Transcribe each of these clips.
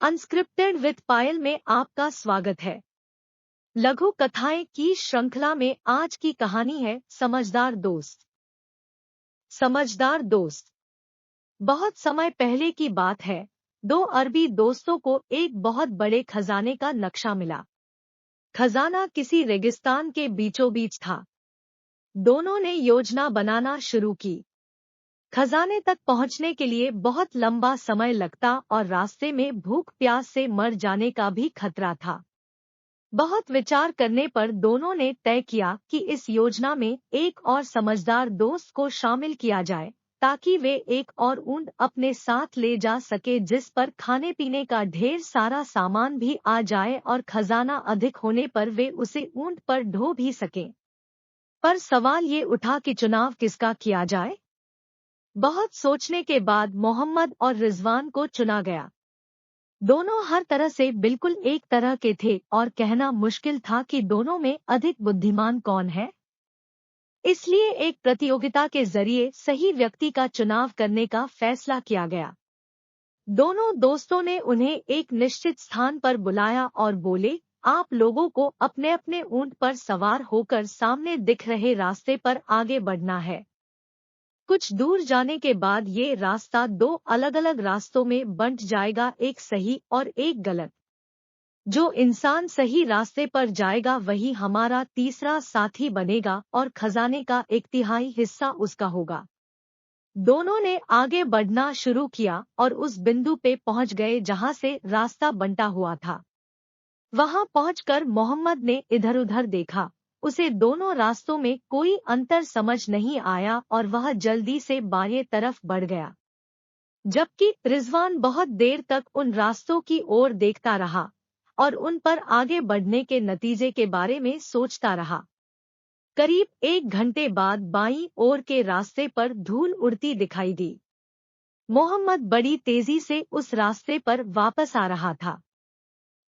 Unscripted with पायल में आपका स्वागत है। लघु कथाएं की श्रृंखला में आज की कहानी है समझदार दोस्त। समझदार दोस्त। बहुत समय पहले की बात है। दो अरबी दोस्तों को एक बहुत बड़े खजाने का नक्शा मिला। खजाना किसी रेगिस्तान के बीचों बीच था। दोनों ने योजना बनाना शुरू की। खजाने तक पहुंचने के लिए बहुत लंबा समय लगता और रास्ते में भूख प्यास से मर जाने का भी खतरा था। बहुत विचार करने पर दोनों ने तय किया कि इस योजना में एक और समझदार दोस्त को शामिल किया जाए, ताकि वे एक और ऊंट अपने साथ ले जा सके जिस पर खाने पीने का ढेर सारा सामान भी आ जाए और खजाना अधिक होने पर वे उसे ऊंट पर ढो भी सकें। पर सवाल ये उठा कि चुनाव किसका किया जाए। बहुत सोचने के बाद मोहम्मद और रिजवान को चुना गया। दोनों हर तरह से बिल्कुल एक तरह के थे और कहना मुश्किल था कि दोनों में अधिक बुद्धिमान कौन है। इसलिए एक प्रतियोगिता के जरिए सही व्यक्ति का चुनाव करने का फैसला किया गया। दोनों दोस्तों ने उन्हें एक निश्चित स्थान पर बुलाया और बोले, आप लोगों को अपने अपने ऊंट पर सवार होकर सामने दिख रहे रास्ते पर आगे बढ़ना है। कुछ दूर जाने के बाद ये रास्ता दो अलग अलग रास्तों में बंट जाएगा, एक सही और एक गलत। जो इंसान सही रास्ते पर जाएगा वही हमारा तीसरा साथी बनेगा और खजाने का 1/3 हिस्सा उसका होगा। दोनों ने आगे बढ़ना शुरू किया और उस बिंदु पे पहुंच गए जहां से रास्ता बंटा हुआ था। वहां पहुंचकर मोहम्मद ने इधर उधर देखा। उसे दोनों रास्तों में कोई अंतर समझ नहीं आया और वह जल्दी से बाएं तरफ बढ़ गया, जबकि रिजवान बहुत देर तक उन रास्तों की ओर देखता रहा और उन पर आगे बढ़ने के नतीजे के बारे में सोचता रहा। करीब 1 घंटे बाद बाईं ओर के रास्ते पर धूल उड़ती दिखाई दी। मोहम्मद बड़ी तेजी से उस रास्ते पर वापस आ रहा था।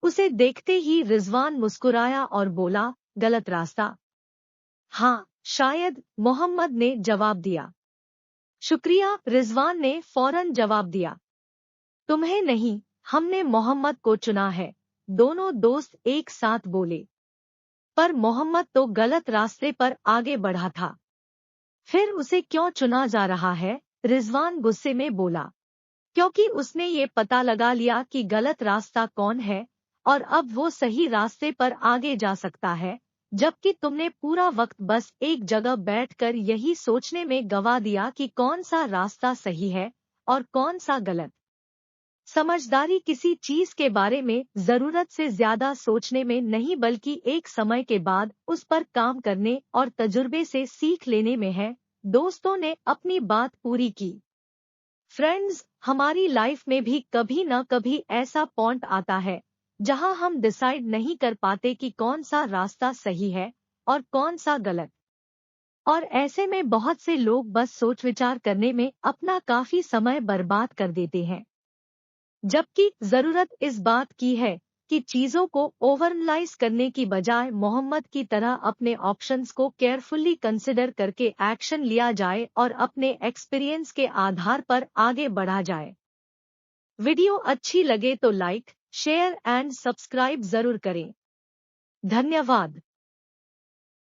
उसे देखते ही रिजवान मुस्कुराया और बोला, गलत रास्ता। हाँ, शायद, मोहम्मद ने जवाब दिया। शुक्रिया, रिजवान ने फौरन जवाब दिया। तुम्हें नहीं, हमने मोहम्मद को चुना है, दोनों दोस्त एक साथ बोले। पर मोहम्मद तो गलत रास्ते पर आगे बढ़ा था। फिर उसे क्यों चुना जा रहा है? रिजवान गुस्से में बोला। क्योंकि उसने ये पता लगा लिया कि गलत रास्ता कौन है और अब वो सही रास्ते पर आगे जा सकता है, जबकि तुमने पूरा वक्त बस एक जगह बैठकर यही सोचने में गंवा दिया कि कौन सा रास्ता सही है और कौन सा गलत। समझदारी किसी चीज के बारे में जरूरत से ज्यादा सोचने में नहीं बल्कि एक समय के बाद उस पर काम करने और तजुर्बे से सीख लेने में है। दोस्तों ने अपनी बात पूरी की। फ्रेंड्स, हमारी लाइफ में भी कभी न कभी ऐसा पॉइंट आता है जहां हम डिसाइड नहीं कर पाते कि कौन सा रास्ता सही है और कौन सा गलत। और ऐसे में बहुत से लोग बस सोच विचार करने में अपना काफी समय बर्बाद कर देते हैं, जबकि जरूरत इस बात की है कि चीजों को ओवरएनालाइज करने की बजाय मोहम्मद की तरह अपने ऑप्शंस को केयरफुली कंसिडर करके एक्शन लिया जाए और अपने एक्सपीरियंस के आधार पर आगे बढ़ा जाए। वीडियो अच्छी लगे तो लाइक, शेयर एंड सब्सक्राइब जरूर करें। धन्यवाद।